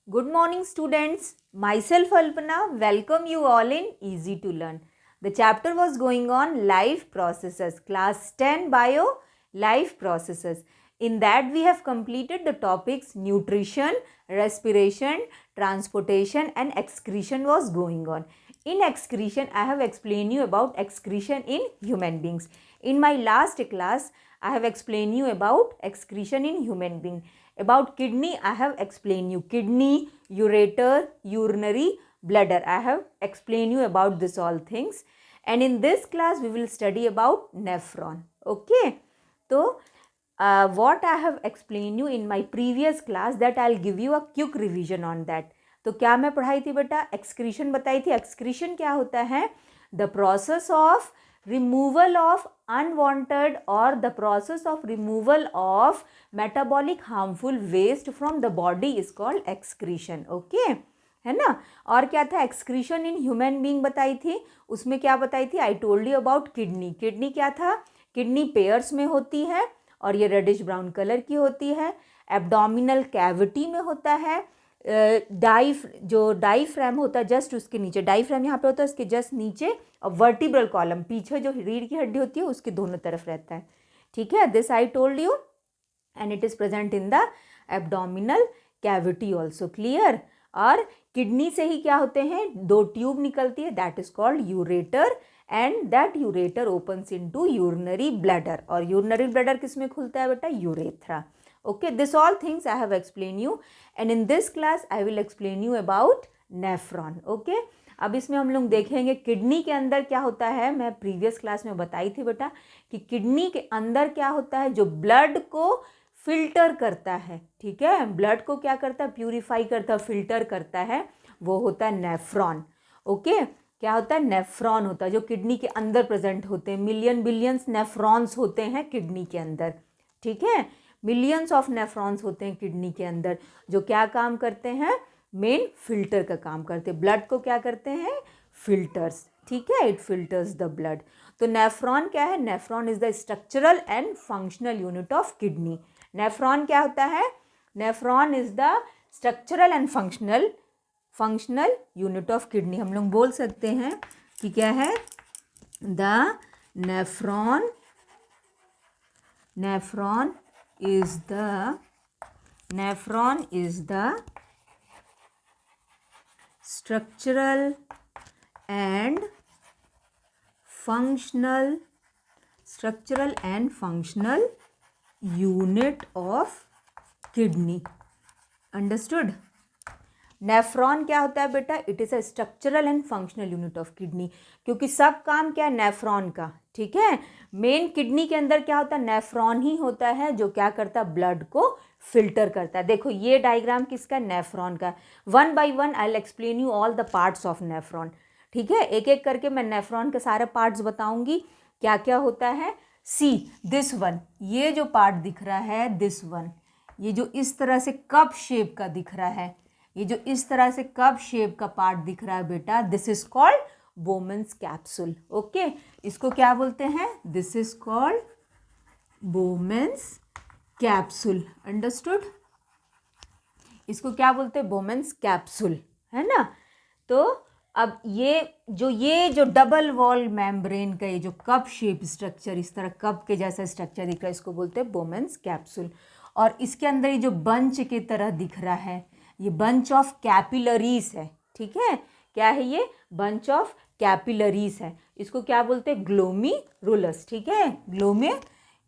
Good morning, students. Myself Alpana, welcome you all in Easy to Learn. The chapter was going on life processes, class 10 bio life processes. In that we have completed the topics nutrition, respiration, transportation and excretion was going on. In excretion, I have explained you about excretion in human beings. In my last class, I have explained you about excretion in human being. About kidney, I have explained you kidney, ureter, urinary bladder. I have explained you about this all things. And in this class, we will study about nephron. Okay. So, what I have explained you in my previous class, that I'll give you a quick revision on that. तो क्या मैं पढ़ाई थी बेटा? Excretion बताई थी. Excretion क्या होता है? The process of removal of unwanted or the process of removal of metabolic harmful waste from the body is called excretion. Okay, है ना. और क्या था? excretion in human being बताई थी. उसमें क्या बताई थी? I told you about kidney. kidney क्या था? kidney pairs में होती है और ये रेडिश ब्राउन कलर की होती है. एब्डोमिनल कैविटी में होता है. डाईफ्रैम होता है जस्ट उसके नीचे. डाईफ्रैम यहाँ पे होता है, उसके जस्ट नीचे. और वर्टिब्रल कॉलम पीछे जो रीढ़ की हड्डी होती है उसके दोनों तरफ रहता है. ठीक है, this I told you and it is present in the abdominal cavity also. Clear. और किडनी से ही क्या होते हैं? दो ट्यूब निकलती है, that is called ureter and that ureter opens into urinary bladder. और यूरिनरी ब्लैडर किस में खुलता है बेटा? Urethra. Okay, this all things I have explained you and in this class I will explain you about nephron. Okay, अब इसमें हम लोग देखेंगे किडनी के अंदर क्या होता है. मैं प्रीवियस क्लास में बताई थी बेटा कि किडनी के अंदर क्या होता है, जो ब्लड को फिल्टर करता है. ठीक है, ब्लड को क्या करता है? प्यूरिफाई करता है, फिल्टर करता है, वो होता है नेफ्रॉन. ओके, क्या होता है? नेफ्रॉन होता है, जो किडनी के अंदर प्रेजेंट होते हैं. मिलियन बिलियंस नेफ्रॉन्स होते हैं किडनी के अंदर. ठीक है, मिलियंस ऑफ नेफ्रॉन्स होते हैं किडनी के अंदर, जो क्या काम करते हैं? मेन फिल्टर का काम करते हैं. ब्लड को क्या करते हैं? फिल्टर्स. ठीक है, इट फिल्टर्स द ब्लड. तो नेफ्रॉन क्या है? Nephron is the structural and functional unit of kidney. Nephron क्या होता है? Nephron is the structural and functional unit of kidney. हम लोग बोल सकते हैं कि क्या है? The nephron is the structural and functional unit of kidney. Understood? Nephron क्या होता है बेटा? It is a structural and functional unit of kidney. क्योंकि सब काम क्या है? नेफ्रॉन का. ठीक है, मेन किडनी के अंदर क्या होता है? नेफ्रॉन ही होता है जो क्या करता है? ब्लड को फिल्टर करता है. देखो ये डायग्राम किसका? नेफ्रॉन का. One by one I will explain you all the parts of nephron. ठीक है, एक एक करके मैं नेफ्रॉन के सारे पार्ट्स बताऊंगी क्या क्या होता है. सी दिस वन, ये जो पार्ट दिख रहा है, दिस वन, ये जो इस तरह से कप शेप का दिख रहा है, ये जो इस तरह से कप शेप का पार्ट दिख रहा है बेटा, this is called Bowman's capsule. Okay, इसको क्या बोलते हैं? This is called Bowman's capsule. Understood? इसको क्या बोलते हैं? बोमेन्स कैप्सूल, है ना. तो अब ये जो डबल वॉल मेम्ब्रेन का ये जो कप शेप स्ट्रक्चर, इस तरह कप के जैसा स्ट्रक्चर दिख रहा है, इसको बोलते हैं बोमेन्स कैप्सूल. और इसके अंदर ये जो बंच की तरह दिख रहा है, ये बंच ऑफ कैपिलरीज है. ठीक है, क्या है ये? बंच ऑफ कैपिलरीज है. इसको क्या बोलते हैं? ग्लोमेरुलस. ठीक है,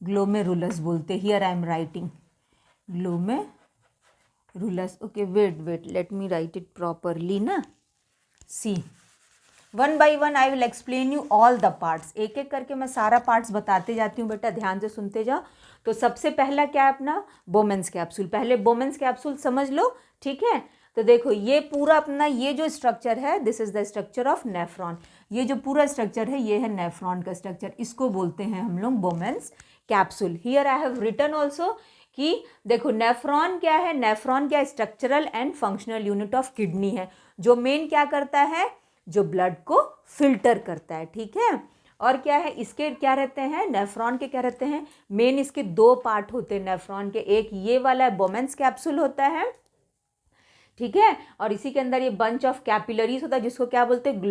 ग्लोमेरुलस बोलते हैं. Here I am writing glomerulus. Okay, wait let me write it properly ना. See one by one I will explain you all the parts. एक एक करके मैं सारा पार्ट्स बताते जाती हूँ बेटा, ध्यान से सुनते जाओ. तो सबसे पहला क्या है अपना? Bowman's capsule. पहले बोमेन्स कैप्सूल समझ लो. ठीक है, तो देखो ये पूरा अपना ये जो स्ट्रक्चर है, this is the structure of nephron. ये जो पूरा स्ट्रक्चर है, ये है नेफ्रॉन का स्ट्रक्चर. इसको बोलते हैं हम लोग Bowman's capsule. Here I have written also कि देखो नेफ्रॉन क्या है? नेफ्रॉन क्या? Structural and functional unit of kidney है, जो मेन क्या करता है? जो ब्लड को फिल्टर करता है. ठीक है, और क्या है? इसके क्या रहते हैं? नेफ्रॉन के क्या रहते हैं? मेन इसके दो पार्ट होते हैं नेफ्रॉन के. एक ये वाला बोमेन्स कैप्सूल होता है, ठीक है। और इसी के अंदर ये बंच ऑफ कैपिलरीज होता है जिसको क्या बोलते हैं,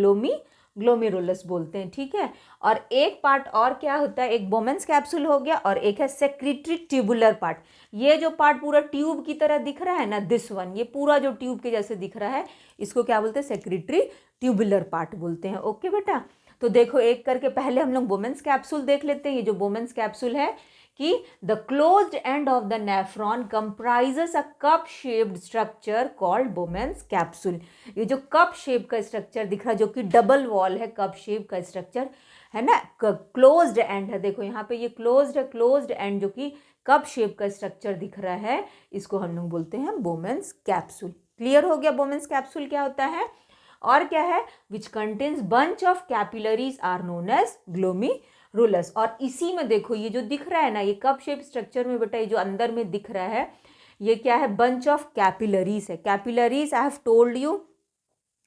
ग्लोमेरुलस बोलते हैं, ठीक है। और एक पार्ट और क्या होता है, एक बोमेंस कैप्सूल हो गया और एक है सेक्रेटरी ट्यूबुलर पार्ट। ये जो पार्ट पूरा ट्यूब की तरह दिख रहा है ना, दिस वन, ये पूरा जो ट्यूब के जैसे दिख रहा है, इसको क्या बोलते हैं, सेक्रेटरी ट्यूबुलर पार्ट बोलते हैं। ओके बेटा, तो देखो एक करके पहले हम लोग बोमेंस कैप्सूल देख लेते हैं। ये जो बोमेंस कैप्सूल है कि the closed end of the nephron comprises a cup shaped structure called बोमेंस capsule. ये जो कप शेप का स्ट्रक्चर दिख रहा है, जो कि डबल वॉल है, कप शेप का स्ट्रक्चर है ना, क्लोज्ड एंड है, देखो यहाँ पे ये क्लोज्ड है, क्लोज्ड एंड जो कि कप शेप का स्ट्रक्चर दिख रहा है, इसको हम लोग बोलते हैं बोमेंस कैप्सूल। क्लियर हो गया बोमेंस कैप्सूल क्या होता है। और क्या है, which contains bunch of capillaries are known as glomerulus. और इसी में देखो ये जो दिख रहा है ना, ये कप शेप स्ट्रक्चर में बेटा ये जो अंदर में दिख रहा है, ये क्या है, बंच ऑफ कैपिलरीज है। Capillaries I have told you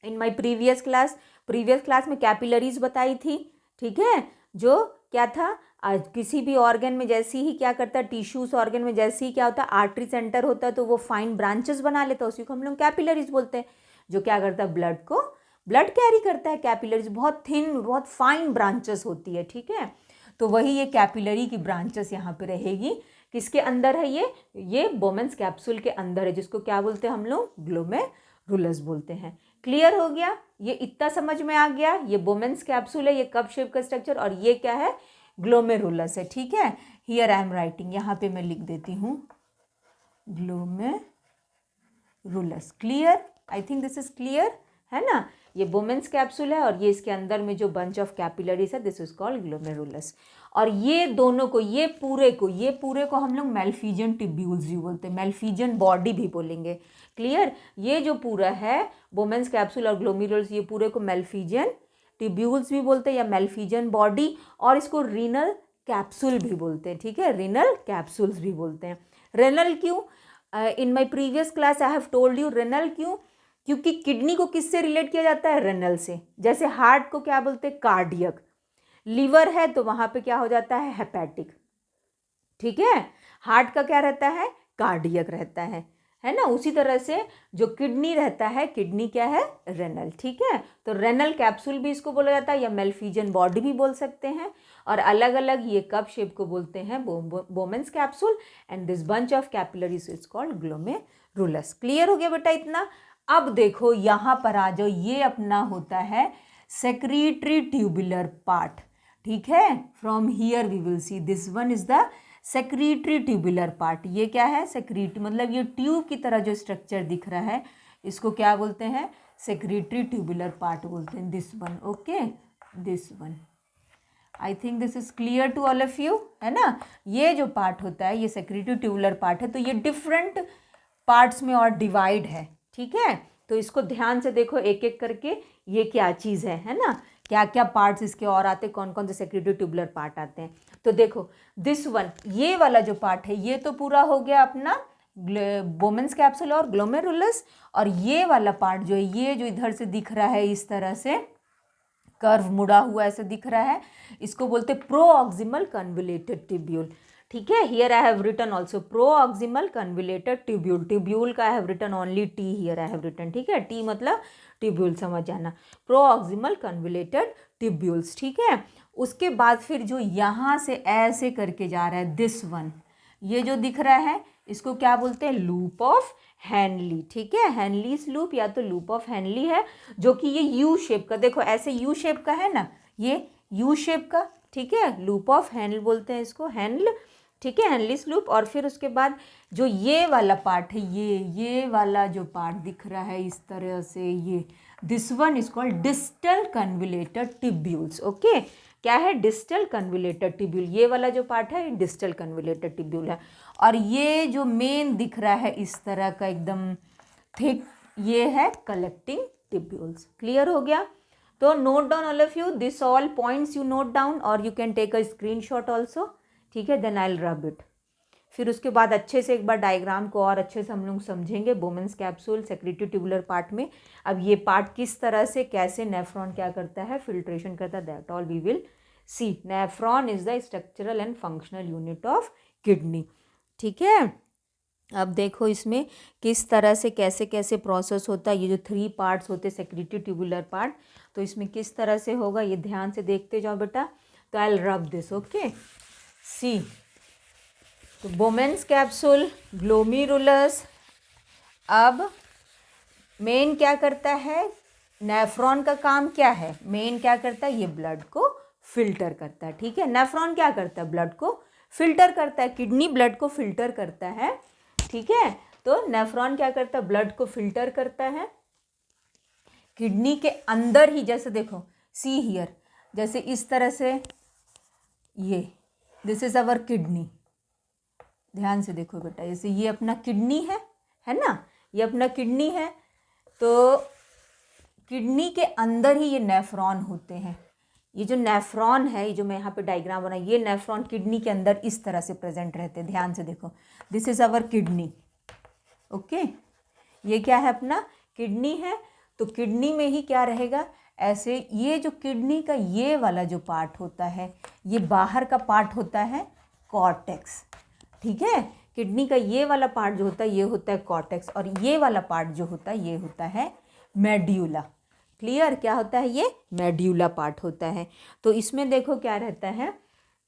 in my previous class में कैपिलरीज बताई थी, ठीक है। जो क्या था, आज किसी भी ऑर्गन में जैसे ही क्या करता है, टिश्यूज ऑर्गन में जैसे ही क्या होता है, आर्टरी सेंटर होता है तो वो फाइन ब्रांचेस बना लेता है, उसी को हम लोग कैपिलरीज बोलते हैं। जो क्या करता है, ब्लड कैरी करता है। कैपिलरीज बहुत थिन, बहुत फाइन ब्रांचेस होती है, ठीक है। तो वही ये कैपिलरी की ब्रांचेस यहाँ पे रहेगी। किसके अंदर है ये बोमेंस कैप्सूल के अंदर है, जिसको क्या बोलते हैं हम लोग, ग्लोमेरुलस बोलते हैं। क्लियर हो गया, ये इतना समझ में आ गया। ये बोमेंस कैप्सूल है, ये कप शेप का स्ट्रक्चर, और ये क्या है, ग्लोमेरुलस है, ठीक है। हियर आई एम राइटिंग, यहाँ पे मैं लिख देती हूँ glomerulus. Clear, I think this is clear, है ना। ये बोमेंस कैप्सूल है और ये इसके अंदर में जो बंच ऑफ कैपिलरीज है, दिस इज कॉल्ड ग्लोमेरुलस। और ये दोनों को, ये पूरे को हम लोग मेल्फिजियन ट्यूब्यूल्स भी बोलते हैं, मेल्फिजियन बॉडी भी बोलेंगे। क्लियर, ये जो पूरा है बोमेंस कैप्सूल और ग्लोमेरुलस, ये पूरे को मेल्फिजियन ट्यूब्यूल्स भी बोलते हैं या मेल्फिजियन बॉडी, और इसको रीनल कैप्सूल भी बोलते हैं, ठीक है, रीनल कैप्सूल्स भी बोलते हैं। रेनल क्यों, in my previous class I have told you renal क्यों, क्योंकि किडनी को किससे रिलेट किया जाता है, रेनल से। जैसे हार्ट को क्या बोलते हैं, कार्डियक। लीवर है तो वहां पे क्या हो जाता है, हेपेटिक, ठीक है। हार्ट का क्या रहता है, कार्डियक रहता है ना। उसी तरह से जो किडनी रहता है, किडनी क्या है, रेनल, ठीक है। तो रेनल कैप्सूल भी इसको बोला जाता है, या मेल्फिजियन बॉडी भी बोल सकते हैं। और अलग अलग ये कप शेप को बोलते हैं बोमेंस capsule, and this bunch of capillaries is called glomerulus. Clear हो गया बेटा इतना। अब देखो यहाँ पर आ जाओ, ये अपना होता है सेक्रेटरी ट्यूबुलर पार्ट, ठीक है। From here we will see this one is the secretory tubular part. ये क्या है, सेक्रेटरी मतलब ये ट्यूब की तरह जो स्ट्रक्चर दिख रहा है, इसको क्या बोलते हैं, सेक्रेटरी ट्यूबुलर पार्ट बोलते हैं, this one. Okay, this one, I think this is clear to all of you, है ना। ये जो पार्ट होता है, ये सेक्रेटरी ट्यूबुलर पार्ट है, तो ये डिफरेंट पार्ट्स में और डिवाइड है, ठीक है। तो इसको ध्यान से देखो एक एक करके, ये क्या चीज़ है ना, क्या क्या पार्ट्स इसके और आते, कौन कौन से सेक्रेटरी ट्यूबुलर पार्ट आते हैं। तो देखो दिस वन, ये वाला जो पार्ट है, ये तो पूरा हो गया अपना बोमेंस कैप्सूल और ग्लोमेरुलस। और ये वाला पार्ट जो है, ये जो इधर से दिख रहा है इस तरह से कर्व मुड़ा हुआ ऐसे दिख रहा है, इसको बोलते हैं प्रोऑक्सिमल कन्वोल्यूटेड ट्यूब्यूल, ठीक है। Here I have written also proximal convoluted tubule. Tubule का I have written only T, here I have written, ठीक है। टी मतलब ट्यूब्यूल, समझ जाना, प्रोऑक्सिमल कन्वोल्यूटेड ट्यूब्यूल्स, ठीक है। उसके बाद फिर जो यहाँ से ऐसे करके जा रहा है, दिस वन, ये जो दिख रहा है इसको क्या बोलते हैं, लूप ऑफ हैनली, ठीक है। हैनलीस लूप या तो लूप ऑफ हैनली है, जो कि ये यू शेप का, देखो ऐसे यू शेप का है ना, ये यू शेप का, ठीक है, लूप ऑफ हैनल बोलते हैं इसको, हैनल, ठीक है, हैनलिस लूप। और फिर उसके बाद जो ये वाला पार्ट है, ये वाला जो पार्ट दिख रहा है इस तरह से, ये this one is called distal convoluted tubules. Okay, क्या है, डिस्टल कन्वोल्यूटेड ट्यूब्यूल, ये वाला जो पार्ट है डिस्टल कन्वोल्यूटेड ट्यूब्यूल है। और ये जो मेन दिख रहा है इस तरह का एकदम थिक, ये है कलेक्टिंग ट्यूब्यूल्स। क्लियर हो गया। तो note down all of you, this all points you note down, और you can take a screenshot also, ठीक है। Then I will rub it. फिर उसके बाद अच्छे से एक बार डायग्राम को और अच्छे से हम लोग समझेंगे बोमेंस कैप्सूल सेक्रेटरी ट्यूबुलर पार्ट में। अब ये पार्ट किस तरह से, कैसे नेफ्रॉन क्या करता है, फिल्ट्रेशन करता है, that all we will see. Nephron is the structural and functional unit of kidney, ठीक है। अब देखो इसमें किस तरह से कैसे कैसे प्रोसेस होता है। ये जो 3 पार्ट्स होते हैं सेक्रेटरी ट्यूबुलर पार्ट, तो इसमें किस तरह से होगा ये ध्यान से देखते जाओ बेटा। तो I will rub this, okay. See, तो बोमेन्स कैप्सूल, ग्लोमेरुलस। अब मेन क्या करता है, नेफ्रॉन का काम क्या है, मेन क्या करता है, ये ब्लड को फिल्टर करता है, ठीक है। नेफ्रॉन क्या करता है, ब्लड को फिल्टर करता है, किडनी ब्लड को फिल्टर करता है, ठीक है। तो नेफ्रॉन क्या करता है, ब्लड को फिल्टर करता है किडनी के अंदर ही। जैसे देखो, सी हियर, जैसे इस तरह से, ये दिस इज अवर किडनी, ध्यान से देखो बेटा, जैसे ये अपना किडनी है ना, ये अपना किडनी है। तो किडनी के अंदर ही ये नेफ्रॉन होते हैं। ये जो नेफ्रॉन है, ये जो मैं यहाँ पे डायग्राम बनाई, ये नेफ्रॉन किडनी के अंदर इस तरह से प्रेजेंट रहते हैं। ध्यान से देखो, this is our kidney, okay. ये क्या है, अपना किडनी है। तो किडनी में ही क्या रहेगा, ऐसे ये जो किडनी का ये वाला जो पार्ट होता है, ये बाहर का पार्ट होता है कॉर्टेक्स, ठीक है। किडनी का ये वाला पार्ट जो होता है ये होता है कॉर्टेक्स, और ये वाला पार्ट जो होता है ये होता है मेड्यूला। क्लियर, क्या होता है, ये मेड्यूला पार्ट होता है। तो इसमें देखो क्या रहता है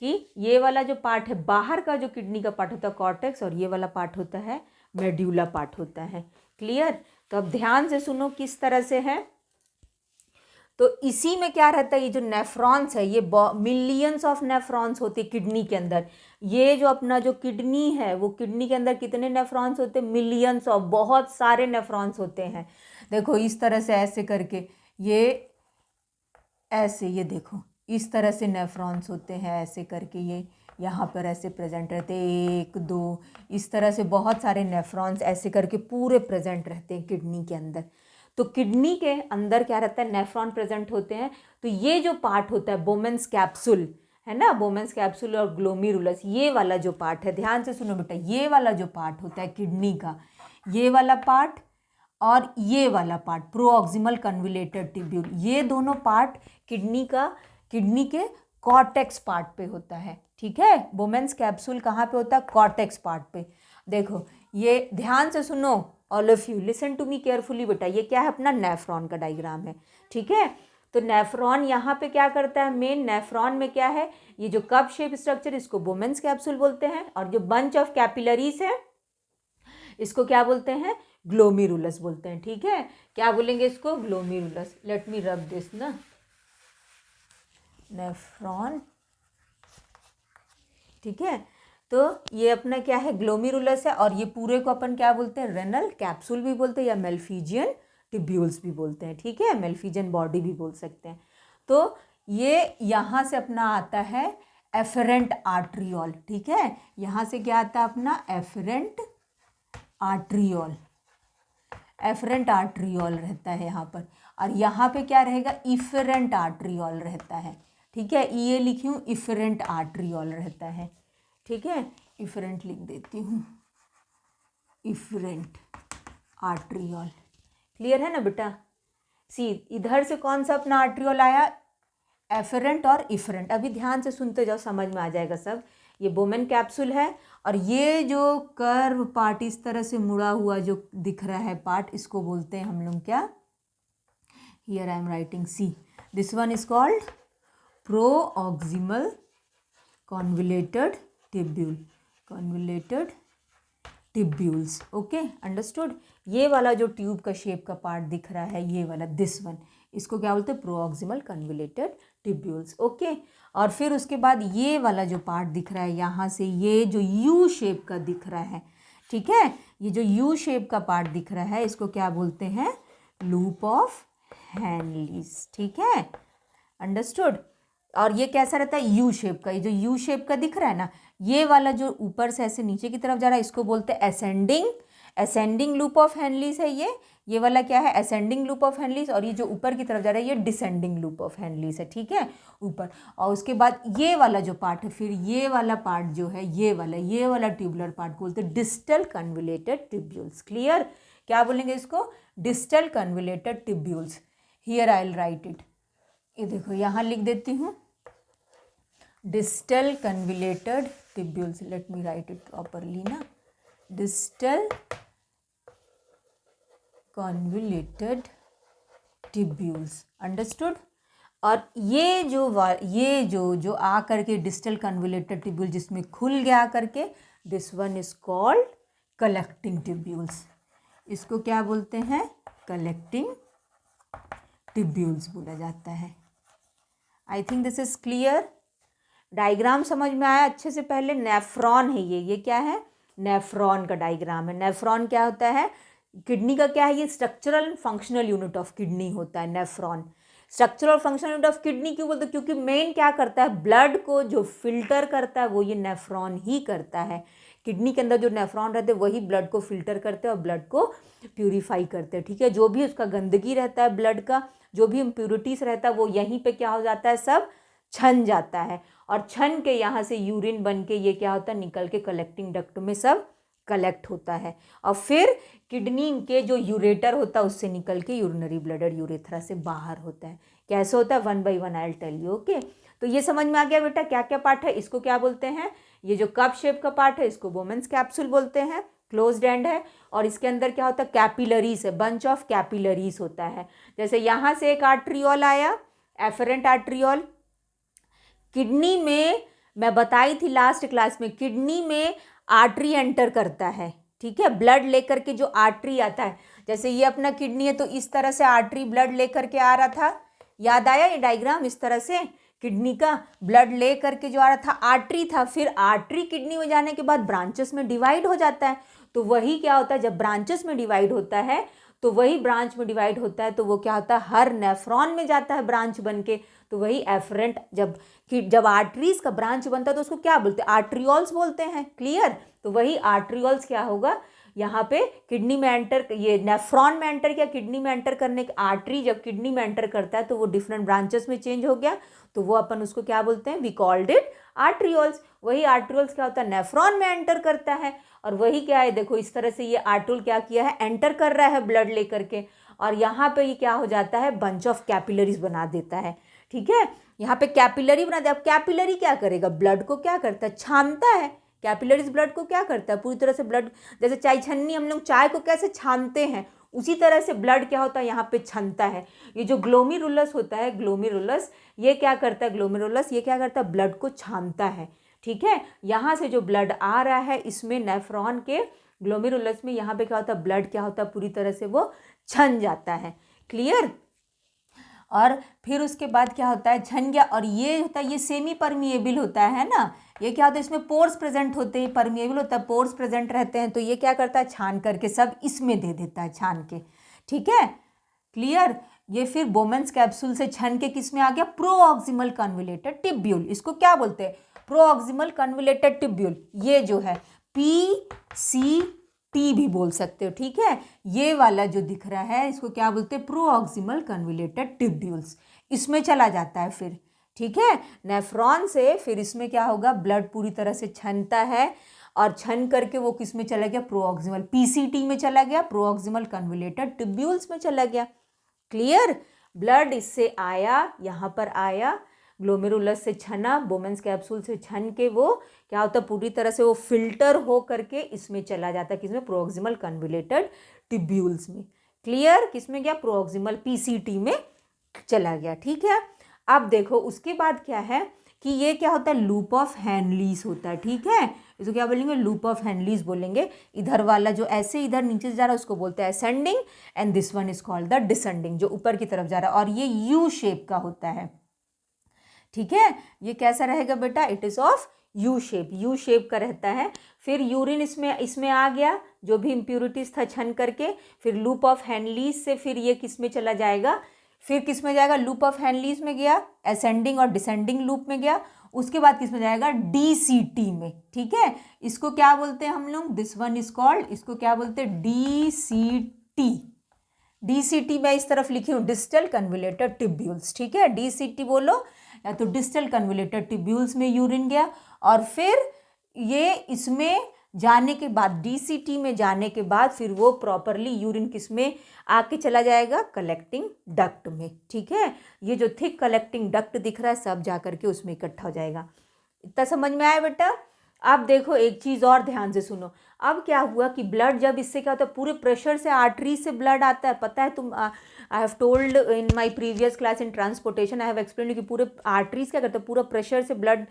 कि ये वाला जो पार्ट है बाहर का, जो किडनी का पार्ट होता है कॉर्टेक्स, और ये वाला पार्ट होता है मेड्यूला पार्ट होता है। क्लियर, तो अब ध्यान से सुनो किस तरह से है। तो इसी में क्या रहता है, ये जो नेफ्रॉन्स है, ये मिलियंस ऑफ नेफ्रॉन्स होते हैं किडनी के अंदर। ये जो अपना जो किडनी है, वो किडनी के अंदर कितने नेफ्रॉन्स होते हैं, मिलियंस ऑफ, बहुत सारे नेफ्रॉन्स होते हैं। देखो इस तरह से ऐसे करके, ये ऐसे, ये देखो इस तरह से नेफ्रॉन्स होते हैं, ऐसे करके ये यहाँ पर ऐसे प्रेजेंट रहते हैं, 1 2, इस तरह से बहुत सारे नेफ्रॉन्स ऐसे करके पूरे प्रेजेंट रहते हैं किडनी के अंदर। तो किडनी के अंदर क्या रहता है, नेफ्रॉन प्रेजेंट होते हैं। तो ये जो पार्ट होता है बोमेन्स कैप्सूल, है ना, बोमेन्स कैप्सूल और ग्लोमेरुलस, ये वाला जो पार्ट है, ध्यान से सुनो बेटा, ये वाला जो पार्ट होता है किडनी का, ये वाला पार्ट और ये वाला पार्ट प्रोऑक्सिमल कन्वोल्यूटेड ट्यूब्यूल, ये दोनों पार्ट किडनी के कॉर्टेक्स पार्ट पे होता है, ठीक है। बोमेन्स कैप्सूल कहाँ पे होता है, कॉर्टेक्स पार्ट पे। देखो ये ध्यान से सुनो, all of you listen to me carefully बेटा, ये क्या है, अपना नेफ्रॉन का डायग्राम है, ठीक है। तो नेफ्रॉन यहाँ पे क्या करता है, मेन नेफ्रॉन में क्या है, ये जो कप शेप स्ट्रक्चर, इसको बोमेन्स कैप्सूल बोलते हैं, और जो बंच ऑफ कैपिलरीज है इसको क्या बोलते हैं, ग्लोमेरुलस बोलते हैं, ठीक है। क्या बोलेंगे इसको, glomerulus. Let me rub this ना, नेफ्रॉन, ठीक है। तो ये अपना क्या है, ग्लोमेरुलस है, और ये पूरे को अपन क्या बोलते हैं, रेनल कैप्सूल भी बोलते हैं, या मेल्फिजियन ट्यूब्यूल्स भी बोलते हैं, ठीक है, मेल्फिजियन बॉडी भी बोल सकते हैं। तो ये यहाँ से अपना आता है एफरेंट आर्ट्रियोल, ठीक है। यहाँ से क्या आता है अपना एफरेंट आर्ट्रियोल, एफरेंट आर्ट्रियोल रहता है यहाँ पर, और यहाँ पे क्या रहेगा, इफरेंट आर्ट्रियोल रहता है, ठीक है। ये लिखी हूँ, इफरेंट आर्ट्रियोल रहता है, ठीक है। इफरेंट लिख देती हूँ, इफरेंट आर्ट्रियोल। क्लियर है ना बेटा। सी, इधर से कौन सा अपना आर्ट्रियोल आया, एफरेंट और इफरेंट। अभी ध्यान से सुनते जाओ, समझ में आ जाएगा सब। ये बोमेन कैप्सूल है, और ये जो कर्व पार्ट इस तरह से मुड़ा हुआ जो दिख रहा है पार्ट, इसको बोलते हैं हम लोग क्या, here I am writing, see, this one is called proximal convoluted tubule, convoluted tubules, okay, understood. ये वाला जो ट्यूब का शेप का पार्ट दिख रहा है, ये वाला, दिस वन, इसको क्या बोलते हैं, प्रोऑक्सिमल कन्वोल्यूटेड ट्यूब्यूल्स, ओके। और फिर उसके बाद ये वाला जो पार्ट दिख रहा है, यहाँ से ये जो यू शेप का दिख रहा है, ठीक है, ये जो यू शेप का पार्ट दिख रहा है, इसको क्या बोलते हैं, लूप ऑफ हैनलीज, ठीक है, अंडरस्टूड। और ये कैसा रहता है, यू शेप का, ये जो यू शेप का दिख रहा है ना, ये वाला जो ऊपर से ऐसे नीचे की तरफ जा रहा है, इसको बोलते हैं असेंडिंग लूप ऑफ हैनलीज है। ये वाला क्या है, असेंडिंग लूप ऑफ हैनलीज, और ये जो ऊपर की तरफ जा रहा है ये डिसेंडिंग लूप ऑफ हैनलीज है, ठीक है, ऊपर। और उसके बाद ये वाला जो पार्ट है, फिर ये वाला पार्ट जो है, ये वाला ट्यूबुलर पार्ट बोलते हैं डिस्टल कन्वोल्यूटेड ट्यूब्यूल्स। क्लियर, क्या बोलेंगे इसको, distal convoluted tubules. Here I will write it, ये देखो यहाँ लिख देती हूँ, distal convoluted tubules, late me write it properly ना, डिस्टल कॉन्वुलेटेड ट्यूब्यूल्स, अंडरस्टूड। और ये जो आ करके डिस्टल कन्वुलेटेड ट्यूब्यूल जिसमें खुल गया करके, this one is called collecting tubules. इसको क्या बोलते हैं? कलेक्टिंग ट्यूब्यूल्स बोला जाता है। I think this is clear. Diagram समझ में आया अच्छे से? पहले नेफ्रॉन है ये क्या है? नेफ्रॉन का डायग्राम है। नेफ्रॉन क्या होता है? किडनी का क्या है? ये structural and functional unit of kidney होता है नेफ्रॉन। स्ट्रक्चरल और फंक्शनल यूनिट ऑफ किडनी क्यों बोलते हैं? क्योंकि मेन क्या करता है? ब्लड को जो फिल्टर करता है वो ये नेफ्रॉन ही करता है। किडनी के अंदर जो नेफ्रॉन रहते हैं वही ब्लड को फिल्टर करते हैं और ब्लड को प्यूरिफाई करते हैं, ठीक है। जो भी उसका गंदगी रहता है ब्लड का, जो भी इम्प्यूरिटीज रहता है वो यहीं पे क्या हो जाता है? सब छन जाता है, और छन के यहाँ से यूरिन बन के ये क्या होता है? निकल के कलेक्टिंग डक्ट में सब कलेक्ट होता है, और फिर किडनी के जो यूरेटर होता है उससे निकल के यूरिनरी ब्लडर यूरेथ्रा से बाहर होता है। कैसे होता है? 1 by 1 I will tell you. Okay, तो ये समझ में आ गया बेटा क्या क्या पार्ट है? इसको क्या बोलते हैं? ये जो कप शेप का पार्ट है इसको बोमेंस कैप्सूल बोलते हैं, क्लोज्ड एंड है, और इसके अंदर क्या होता है? कैपिलरीज है, बंच ऑफ कैपिलरीज होता है। जैसे यहाँ से एक आर्ट्रियोल आया, एफरेंट आर्ट्रियोल। किडनी में मैं बताई थी लास्ट क्लास में, किडनी में आर्टरी एंटर करता है, ठीक है। ब्लड लेकर के जो आर्टरी आता है, जैसे ये अपना किडनी है तो इस तरह से आर्टरी ब्लड लेकर के आ रहा था, याद आया ये डायग्राम? इस तरह से किडनी का ब्लड ले करके जो आ रहा था आर्टरी था, फिर आर्टरी किडनी में जाने के बाद ब्रांचेस में डिवाइड हो जाता है। तो वही क्या होता है? जब ब्रांचेस में डिवाइड होता है तो वही ब्रांच में डिवाइड होता है तो वो क्या होता है? हर नेफ्रॉन में जाता है ब्रांच बन के, तो वही एफरेंट। जब आर्टरीज का ब्रांच बनता है तो उसको क्या बोलते हैं? आर्ट्रियोल्स बोलते हैं, क्लियर। तो वही आर्ट्रियोल्स क्या होगा यहाँ पे? किडनी में एंटर, ये नेफ्रॉन में एंटर किया, किडनी में एंटर करने के आर्टरी जब किडनी में एंटर करता है तो वो डिफरेंट ब्रांचेस में चेंज हो गया, तो वो अपन उसको क्या बोलते हैं? We called it arterioles. वही आर्ट्रियोल्स क्या होता है? नेफ्रॉन में एंटर करता है, और वही क्या है? देखो इस तरह से ये आर्ट्रियोल क्या किया है? एंटर कर रहा है ब्लड लेकर के, और यहाँ पे ये क्या हो जाता है? बंच ऑफ कैपिलरीज बना देता है, ठीक है। यहाँ पे कैपिलरी बना दिया। अब कैपिलरी क्या करेगा? ब्लड को क्या करता है? छानता है। कैपिलरीज ब्लड को क्या करता है? पूरी तरह से ब्लड, जैसे चाय छन्नी, हम लोग चाय को कैसे छानते हैं उसी तरह से ब्लड क्या होता है? यहाँ पे छनता है। ये जो ग्लोमेरुलस होता है, ग्लोमेरुलस, ये क्या करता है? ग्लोमेरुलस ये क्या करता है? ब्लड को छानता है, ठीक है। यहाँ से जो ब्लड आ रहा है इसमें नेफ्रॉन के ग्लोमेरुलस में, यहाँ पे क्या होता है? ब्लड क्या होता है? पूरी तरह से वो छन जाता है, क्लियर। और फिर उसके बाद क्या होता है? छन गया, और ये होता है, ये सेमी परमिएबल होता है ना। ये क्या होता है? इसमें पोर्स प्रेजेंट होते हैं, परमिएबल होता है, पोर्स प्रेजेंट रहते हैं, तो ये क्या करता है? छान करके सब इसमें दे देता है, छान के, ठीक है, क्लियर। ये फिर बोमेंस कैप्सूल से छन के किस में आ गया? प्रोऑक्सिमल कन्वुलेटेड ट्यूब्यूल। इसको क्या बोलते हैं? प्रोऑक्सिमल कन्वुलेटेड ट्यूब्यूल। ये जो है PCT भी बोल सकते हो, ठीक है। ये वाला जो दिख रहा है इसको क्या बोलते हैं? प्रोऑक्सिमल कन्वुलेटेड ट्यूब्यूल्स। इसमें चला जाता है फिर, ठीक है, नेफ्रॉन से। फिर इसमें क्या होगा? ब्लड पूरी तरह से छनता है, और छन करके वो किस में चला गया? प्रोऑक्सिमल PCT में चला गया, प्रोऑक्सिमल कन्वुलेटेड ट्यूब्यूल्स में चला गया, क्लियर। ब्लड इससे आया, यहाँ पर आया, ग्लोमेरुलस से छना, बोमेंस कैप्सूल से छन के वो क्या होता है? पूरी तरह से वो फिल्टर हो करके इसमें चला जाता है, किसमें? प्रोऑक्सिमल कन्वुलेटेड ट्यूब्यूल्स में, क्लियर। किसमें गया? प्रोऑक्सिमल PCT में चला गया, ठीक है। अब देखो उसके बाद क्या है कि ये क्या होता है? लूप ऑफ हेनलीज होता है, ठीक है। इसको क्या बोलेंगे? लूप ऑफ हेनलीज बोलेंगे। इधर वाला जो ऐसे इधर नीचे से जा रहा है उसको बोलते हैं ascending, and this one is called the descending, जो ऊपर की तरफ जा रहा है, और ये यू शेप का होता है, ठीक है। ये कैसा रहेगा बेटा? It is of U shape, U shape का रहता है। फिर यूरिन इसमें आ गया, जो भी इम्प्यूरिटीज था छन करके, फिर लूप ऑफ हेनलीज से फिर ये किस में चला जाएगा? फिर किस में जाएगा? लूप ऑफ हेनलीज में गया, असेंडिंग और डिसेंडिंग लूप में गया। उसके बाद किस में जाएगा? DCT में, ठीक है। इसको क्या बोलते हैं हम लोग? दिस वन इज कॉल्ड, इसको क्या बोलते हैं? DCT। DCT मैं इस तरफ लिखी हूँ, डिस्टल कन्वुलेटेड ट्यूब्यूल्स, ठीक है। DCT बोलो, या तो डिस्टल कन्वुलेटेड ट्यूब्यूल्स में यूरिन गया, और फिर ये इसमें जाने के बाद, DCT में जाने के बाद फिर वो प्रॉपरली यूरिन किस में आके चला जाएगा? कलेक्टिंग डक्ट में, ठीक है। ये जो थिक कलेक्टिंग डक्ट दिख रहा है सब जा करके उसमें इकट्ठा हो जाएगा। इतना समझ में आया बेटा? अब देखो एक चीज़ और ध्यान से सुनो। अब क्या हुआ कि ब्लड जब इससे क्या होता है, पूरे प्रेशर से आर्टरी से ब्लड आता है, पता है तुम, आई have told in my previous class in transportation, I have explained कि पूरे आर्टरीज क्या करते हैं, पूरा प्रेशर से ब्लड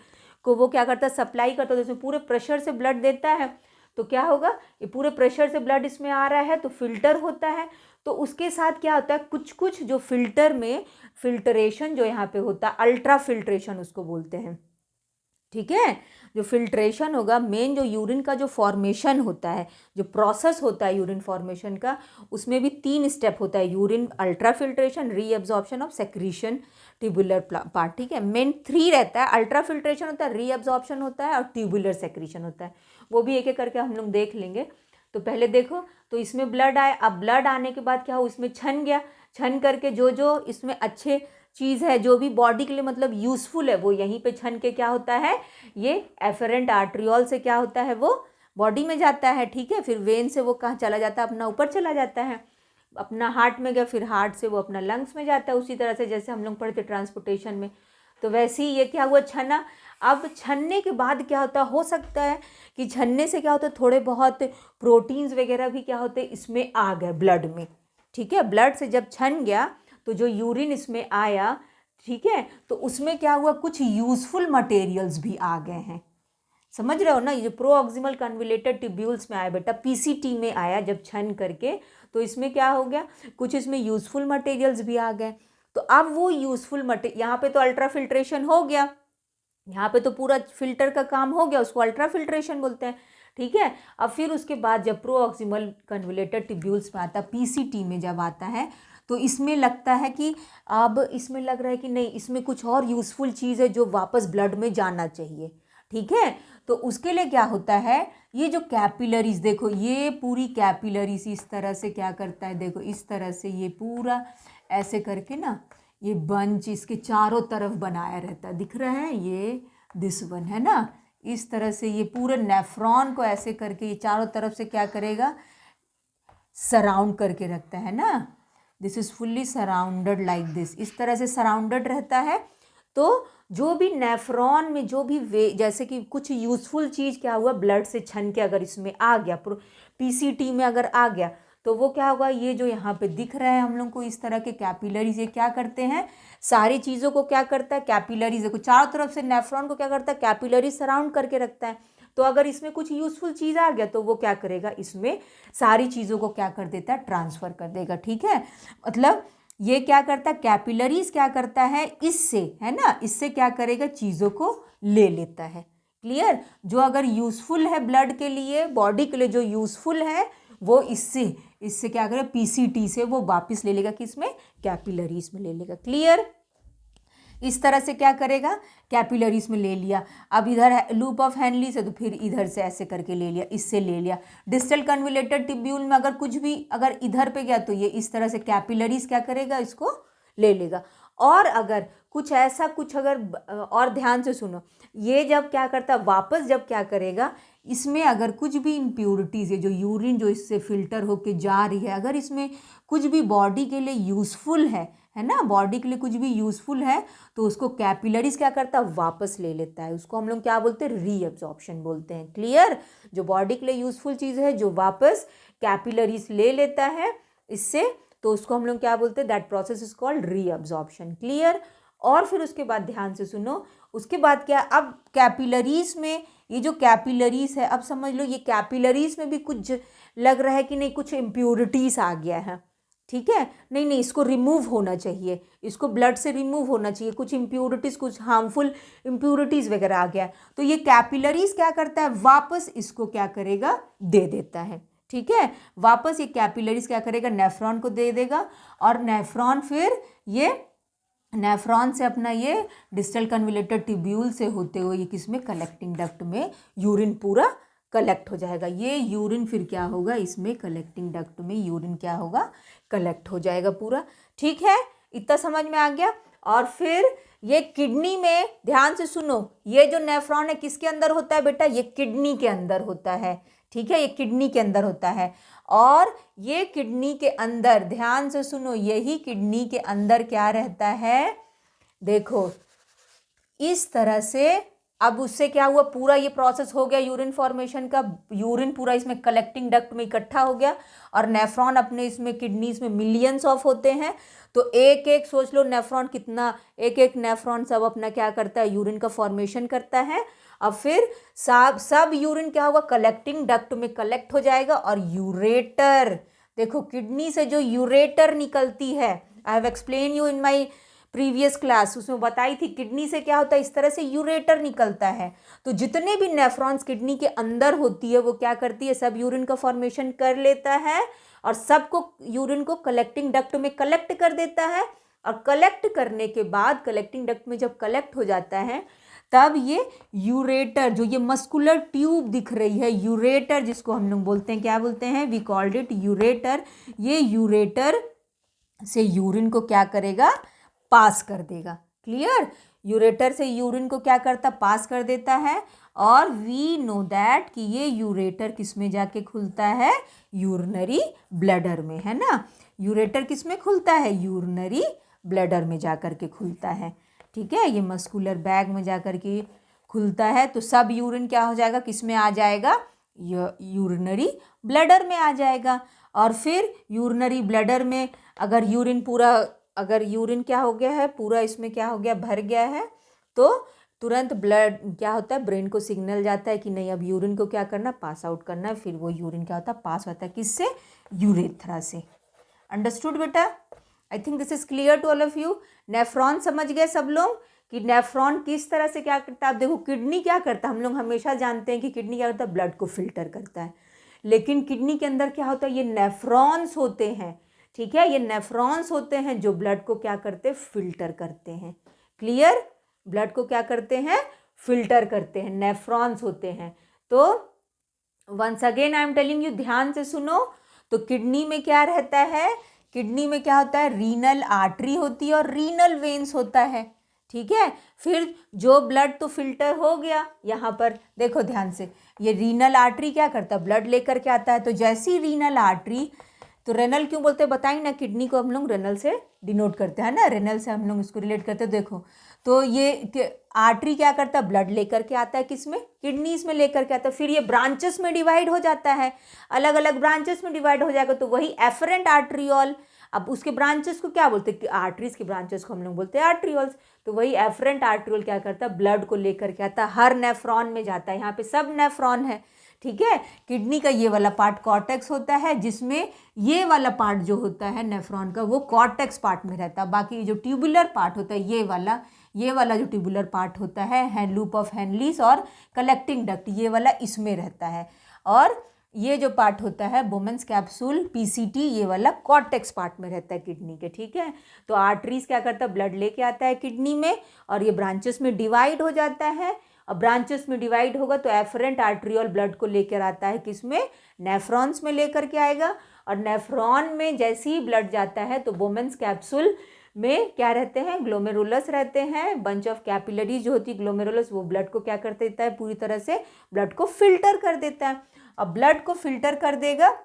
को वो क्या करता है, सप्लाई करता है, तो इसमें पूरे प्रेशर से ब्लड देता है। तो क्या होगा, ये पूरे प्रेशर से ब्लड इसमें आ रहा है तो फिल्टर होता है। तो उसके साथ क्या होता है, कुछ कुछ जो फिल्टर में फिल्ट्रेशन जो यहाँ पे होता है, अल्ट्रा फिल्ट्रेशन उसको बोलते हैं, ठीक है। जो फिल्ट्रेशन होगा, मेन जो यूरिन का जो फॉर्मेशन होता है, जो प्रोसेस होता है यूरिन फॉर्मेशन का, उसमें भी 3 स्टेप होता है, urine ultra filtration, reabsorption of secretion, tubular part, ठीक है। मेन 3 रहता है, अल्ट्रा फिल्ट्रेशन होता है, रीअब्जॉर्प्शन होता है और ट्यूबुलर सेक्रीशन होता है। वो भी एक एक करके हम लोग देख लेंगे। तो पहले देखो, तो इसमें ब्लड आए, अब ब्लड आने के बाद क्या हो, इसमें छन गया, छन करके जो जो इसमें अच्छे चीज़ है, जो भी बॉडी के लिए मतलब यूज़फुल है, वो यहीं पे छन के क्या होता है, ये एफरेंट आर्ट्रियोल से क्या होता है, वो बॉडी में जाता है, ठीक है। फिर वेन से वो कहाँ चला जाता है, अपना ऊपर चला जाता है, अपना हार्ट में गया, फिर हार्ट से वो अपना लंग्स में जाता है, उसी तरह से जैसे हम लोग पढ़ते ट्रांसपोर्टेशन में। तो वैसे ही ये क्या हुआ, छना। अब छनने के बाद क्या होता है, हो सकता है कि छनने से क्या होता है, थोड़े बहुत प्रोटीन्स वगैरह भी क्या होते हैं इसमें आ गए ब्लड में, ठीक है। ब्लड से जब छन गया तो जो यूरिन इसमें आया, ठीक है, तो उसमें क्या हुआ, कुछ यूजफुल मटेरियल्स भी आ गए हैं, समझ रहे हो ना। ये जो प्रोऑक्सिमल कन्वुलेटेड ट्यूब्यूल्स में आया बेटा, पीसीटी में आया जब छन करके, तो इसमें क्या हो गया, कुछ इसमें यूजफुल मटेरियल्स भी आ गए। तो अब वो यूजफुल मटेरियल, यहाँ पे तो अल्ट्रा फिल्ट्रेशन हो गया, यहाँ पे तो पूरा फिल्टर का काम हो गया, उसको अल्ट्रा फिल्ट्रेशन बोलते हैं, ठीक है। अब फिर उसके बाद जब प्रोऑक्सिमल कन्वुलेटेड ट्यूब्यूल्स में आता है, पीसीटी में जब आता है, तो इसमें लगता है कि अब इसमें लग रहा है कि नहीं, इसमें कुछ और यूज़फुल चीज़ है जो वापस ब्लड में जाना चाहिए, ठीक है। तो उसके लिए क्या होता है, ये जो कैपिलरीज देखो, ये पूरी कैपिलरीज इस तरह से क्या करता है, देखो इस तरह से ये पूरा ऐसे करके ना, ये बंच इसके चारों तरफ बनाया रहता है, दिख रहा है ये, दिस वन है ना, इस तरह से ये पूरे नेफ्रॉन को ऐसे करके ये चारों तरफ से क्या करेगा, सराउंड करके रखता है ना। This is fully surrounded like this, इस तरह से सराउंडेड रहता है। तो जो भी नेफ्रॉन में जो भी वे, जैसे कि कुछ यूजफुल चीज़ क्या हुआ, ब्लड से छन के अगर इसमें आ गया, पीसीटी में अगर आ गया, तो वो क्या होगा, ये जो यहाँ पे दिख रहा है हम लोग को इस तरह के कैपिलरीज, ये क्या करते हैं, सारी चीज़ों को क्या करता है, कैपिलरीज देखो चारों तरफ से नेफ्रॉन को क्या करता है, कैपिलरी सराउंड करके रखता है। तो अगर इसमें कुछ यूजफुल चीज़ आ गया तो वो क्या करेगा, इसमें सारी चीज़ों को क्या कर देता है, ट्रांसफ़र कर देगा, ठीक है। मतलब ये क्या करता है, कैपिलरीज क्या करता है, इससे है ना, इससे क्या करेगा, चीज़ों को ले लेता है, क्लियर। जो अगर यूज़फुल है ब्लड के लिए, बॉडी के लिए जो यूज़फुल है, वो इससे क्या करेगा, पीसीटी से वो वापस ले लेगा, किसमें, कैपिलरीज में ले लेगा, क्लियर। इस तरह से क्या करेगा, कैपिलरीज में ले लिया। अब इधर लूप ऑफ हैनली से, तो फिर इधर से ऐसे करके ले लिया, इससे ले लिया। डिस्टल कन्वुलेटेड ट्यूब्यूल में अगर कुछ भी अगर इधर पे गया तो ये इस तरह से कैपिलरीज क्या करेगा, इसको ले लेगा। और अगर कुछ ऐसा कुछ अगर और ध्यान से सुनो, ये जब क्या करता है, वापस जब क्या करेगा, इसमें अगर कुछ भी इम्प्योरिटीज़ है, जो यूरिन जो इससे फिल्टर होके जा रही है, अगर इसमें कुछ भी बॉडी के लिए यूज़फुल है ना, बॉडी के लिए कुछ भी यूज़फुल है, तो उसको कैपिलरीज क्या करता है, वापस ले लेता है। उसको हम लोग क्या बोलते हैं, रीअब्जॉर्प्शन बोलते हैं, क्लियर। जो बॉडी के लिए यूज़फुल चीज़ है जो वापस कैपिलरीज ले लेता है इससे, तो उसको हम लोग क्या बोलते हैं, that process is called reabsorption, clear. और फिर उसके बाद ध्यान से सुनो, उसके बाद क्या, अब कैपिलरीज में ये जो कैपिलरीज है, अब समझ लो ये कैपिलरीज में भी कुछ लग रहा है कि नहीं, कुछ इम्प्योरिटीज़ आ गया है, ठीक है। नहीं नहीं, इसको रिमूव होना चाहिए, इसको ब्लड से रिमूव होना चाहिए, कुछ इम्प्योरिटीज़, कुछ हार्मफुल इम्प्योरिटीज़ वगैरह आ गया, तो ये कैपिलरीज क्या करता है, वापस इसको क्या करेगा, दे देता है, ठीक है। वापस ये कैपिलरीज क्या करेगा, नेफ्रॉन को दे देगा, और नेफ्रॉन फिर ये नेफ्रॉन से अपना ये डिस्टल कन्वुलेटेड ट्यूब्यूल से होते हुए ये किसमें, कलेक्टिंग डक्ट में यूरिन पूरा कलेक्ट हो जाएगा। ये यूरिन फिर क्या होगा, इसमें कलेक्टिंग डक्ट में यूरिन क्या होगा, कलेक्ट हो जाएगा पूरा, ठीक है। इतना समझ में आ गया। और फिर ये किडनी में, ध्यान से सुनो, ये जो नेफ्रॉन है किसके अंदर होता है बेटा, ये किडनी के अंदर होता है, ठीक है, ये किडनी के अंदर होता है। और ये किडनी के अंदर, ध्यान से सुनो, यही किडनी के अंदर क्या रहता है, देखो इस तरह से अब उससे क्या हुआ, पूरा ये प्रोसेस हो गया यूरिन फॉर्मेशन का, यूरिन पूरा इसमें कलेक्टिंग डक्ट में इकट्ठा हो गया और नेफ्रॉन अपने इसमें किडनीज में मिलियंस ऑफ होते हैं। तो एक एक सोच लो नेफ्रॉन कितना, एक एक नेफ्रॉन सब अपना क्या करता है, यूरिन का फॉर्मेशन करता है। अब फिर सब यूरिन क्या होगा, कलेक्टिंग डक्ट में कलेक्ट हो जाएगा। और यूरेटर, देखो किडनी से जो यूरेटर निकलती है, I have explain you in my previous class, उसमें बताई थी किडनी से क्या होता है, इस तरह से यूरेटर निकलता है। तो जितने भी नेफ्रॉन्स किडनी के अंदर होती है वो क्या करती है, सब यूरिन का फॉर्मेशन कर लेता है और सबको यूरिन को कलेक्टिंग डक्ट में कलेक्ट कर देता है। और कलेक्ट करने के बाद कलेक्टिंग डक्ट में जब कलेक्ट हो जाता है तब ये यूरेटर, जो ये मस्कुलर ट्यूब दिख रही है, यूरेटर जिसको हम लोग बोलते हैं, क्या बोलते हैं, वी कॉल्ड इट यूरेटर। ये यूरेटर से यूरिन को क्या करेगा, पास कर देगा। क्लियर, यूरेटर से यूरिन को क्या करता, पास कर देता है। और वी नो दैट कि ये यूरेटर किस में जाके खुलता है, यूरिनरी ब्लैडर में, है ना। यूरेटर किस में खुलता है, यूरिनरी ब्लैडर में जाकर के खुलता है। ठीक है, ये मस्कुलर बैग में जाकर के खुलता है। तो सब यूरिन क्या हो जाएगा, किस में आ जाएगा, यूरिनरी ब्लैडर में आ जाएगा। और फिर यूरिनरी ब्लैडर में अगर यूरिन पूरा, अगर यूरिन क्या हो गया है, पूरा इसमें क्या हो गया, भर गया है, तो तुरंत ब्लड क्या होता है, ब्रेन को सिग्नल जाता है कि नहीं अब यूरिन को क्या करना, पास आउट करना है। फिर वो यूरिन क्या होता है, पास होता है किससे, यूरेथ्रा से। अंडरस्टूड बेटा, I think this is clear to all of you. Nephron समझ गए सब लोग कि नेफ्रॉन किस तरह से क्या करता है। अब देखो किडनी क्या करता है, हम लोग हमेशा जानते हैं कि किडनी क्या करता है, ब्लड को फिल्टर करता है। लेकिन किडनी के अंदर क्या होता है, ये नेफ्रॉन्स होते हैं। ठीक है, ये नेफ्रॉन्स होते हैं जो ब्लड को क्या करते हैं, फिल्टर करते हैं। क्लियर, ब्लड को क्या करते हैं, फिल्टर करते हैं, नेफ्रॉन्स होते हैं। तो once again I am telling you, ध्यान से सुनो। तो किडनी में क्या रहता है, किडनी में क्या होता है, रीनल आर्टरी होती है और रीनल वेन्स होता है। ठीक है, फिर जो ब्लड तो फिल्टर हो गया, यहाँ पर देखो ध्यान से, ये रीनल आर्टरी क्या करता है, ब्लड लेकर के आता है। तो जैसी रीनल आर्टरी, तो रेनल क्यों बोलते हैं बताएंगे ना, किडनी को हम लोग रेनल से डिनोट करते हैं ना, रेनल से हम लोग इसको रिलेट करते हैं। देखो तो ये आर्टरी क्या करता है, ब्लड लेकर के आता है, किसमें, किडनीज में लेकर के आता है। फिर ये ब्रांचेस में डिवाइड हो जाता है, अलग अलग ब्रांचेस में डिवाइड हो जाएगा, तो वही एफरेंट आर्ट्रियोल। अब उसके ब्रांचेस को क्या बोलते हैं, आर्टरीज के ब्रांचेस को हम लोग बोलते हैं आर्ट्रियोल्स। तो वही एफरेंट आर्ट्रियोल क्या करता है, ब्लड को लेकर के आता है, हर नेफ्रॉन में जाता है। यहाँ पे सब नेफ्रॉन है। ठीक है, किडनी का ये वाला पार्ट कॉर्टेक्स होता है, जिसमें ये वाला पार्ट जो होता है नेफ्रॉन का, वो कॉर्टेक्स पार्ट में रहता है। बाकी जो ट्यूबुलर पार्ट होता है, ये वाला जो ट्यूबुलर पार्ट होता है लूप ऑफ हेनलीस और कलेक्टिंग डक्ट, ये वाला इसमें रहता है। और ये जो पार्ट होता है बोमेंस कैप्सूल, पीसीटी, ये वाला कॉर्टेक्स पार्ट में रहता है किडनी के। ठीक है, तो आर्टरीज क्या करता है, ब्लड लेके आता है किडनी में और ये ब्रांचेस में डिवाइड हो जाता है। और ब्रांचेस में डिवाइड होगा तो एफरेंट आर्ट्रियोल ब्लड को लेकर आता है, किसमें, नेफ्रॉन्स में लेकर के आएगा। और नेफ्रॉन में जैसे ही ब्लड जाता है तो बोमेंस कैप्सूल में क्या रहते हैं, ग्लोमेरुलस रहते हैं, बंच ऑफ कैपिलरीज जो होती है ग्लोमेरुलस, वो ब्लड को क्या कर देता है, पूरी तरह से ब्लड को फिल्टर कर देता है। अब ब्लड को फिल्टर कर देगा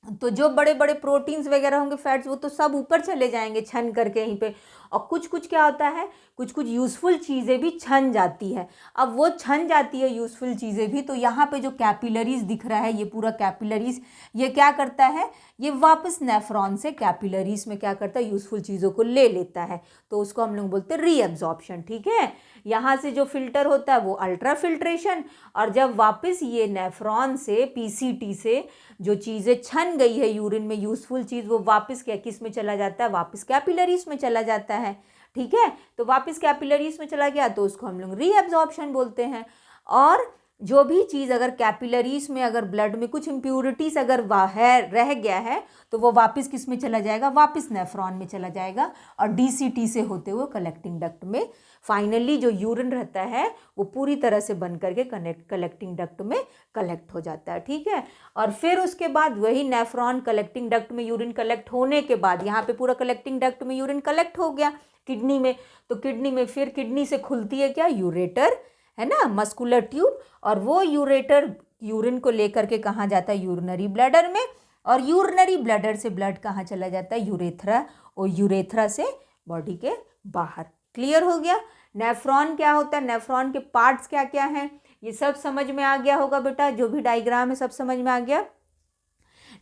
तो जो बड़े बड़े प्रोटीन्स वगैरह होंगे, फैट्स, वो तो सब ऊपर चले जाएंगे छन करके यहीं पे। और कुछ कुछ क्या होता है, कुछ कुछ यूज़फुल चीज़ें भी छन जाती है। अब वो छन जाती है यूज़फुल चीज़ें भी, तो यहाँ पे जो कैपिलरीज दिख रहा है, ये पूरा कैपिलरीज, ये क्या करता है, ये वापस नेफ्रॉन से कैपिलरीज में क्या करता है, यूज़फुल चीज़ों को ले लेता है। तो उसको हम लोग बोलते हैं रीअब्जॉर्प्शन। ठीक है, यहाँ से जो फिल्टर होता है वो अल्ट्रा फिल्ट्रेशन, और जब वापस ये नेफ्रॉन से, पीसीटी से जो चीज़ें छन गई है यूरिन में, यूज़फुल चीज़, वो वापस क्या, किस में चला जाता है, वापस कैपिलरीज में चला जाता है। ठीक है, तो वापस कैपिलरीज में चला गया तो उसको हम लोग रीअब्जॉर्प्शन बोलते हैं। और जो भी चीज़ अगर कैपिलरीज में, अगर ब्लड में कुछ इम्प्यूरिटीज अगर रह गया है तो वो वापस किस में चला जाएगा, वापस नेफ्रॉन में चला जाएगा और डीसीटी से होते हुए कलेक्टिंग डक्ट में। फाइनली जो यूरिन रहता है वो पूरी तरह से बन करके कलेक्टिंग डक्ट में कलेक्ट हो जाता है। ठीक है, और फिर उसके बाद वही नेफ्रॉन कलेक्टिंग डक्ट में यूरिन कलेक्ट होने के बाद, यहाँ पे पूरा कलेक्टिंग डक्ट में यूरिन कलेक्ट हो गया किडनी में, तो किडनी में फिर किडनी से खुलती है क्या, यूरेटर, है ना, मस्कुलर ट्यूब। और वो यूरेटर यूरिन को लेकर के कहाँ जाता है, यूरिनरी ब्लैडर में। और यूरिनरी ब्लैडर से ब्लड कहाँ चला जाता है, यूरेथ्रा, और यूरेथ्रा से बॉडी के बाहर। क्लियर हो गया। नेफ्रॉन क्या होता है, नेफ्रॉन के पार्ट्स क्या क्या हैं, ये सब समझ में आ गया होगा बेटा, जो भी डायग्राम है सब समझ में आ गया।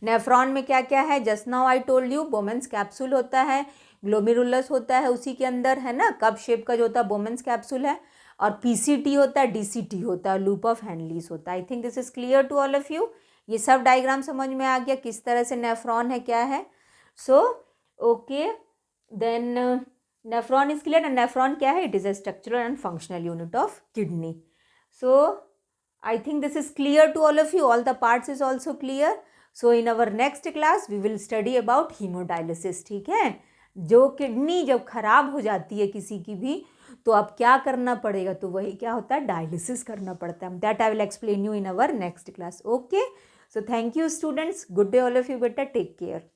नेफ्रॉन में क्या क्या है, just now I told you, बोमेंस capsule होता है, ग्लोमेरुलस होता है उसी के अंदर, है ना, कप शेप का जो होता है बोमेंस कैप्सूल है, और पीसीटी होता है, डीसीटी होता है, लूप ऑफ हैंडलीस होता है। I think this is clear to all of you. ये सब डायग्राम समझ में आ गया किस तरह से नेफ्रॉन है क्या है। So okay, then nephron is clear. And nephron क्या है, it is a structural and functional unit of kidney. So I think this is clear to all of you. All the parts is also clear. So in our next class we will study about hemodialysis. ठीक है, जो kidney जब खराब हो जाती है किसी की भी, तो अब क्या करना पड़ेगा, तो वही क्या होता है, डायलिसिस करना पड़ता है। That I will explain you in our next class. Okay, so thank you students, good day all of you बेटा, टेक केयर।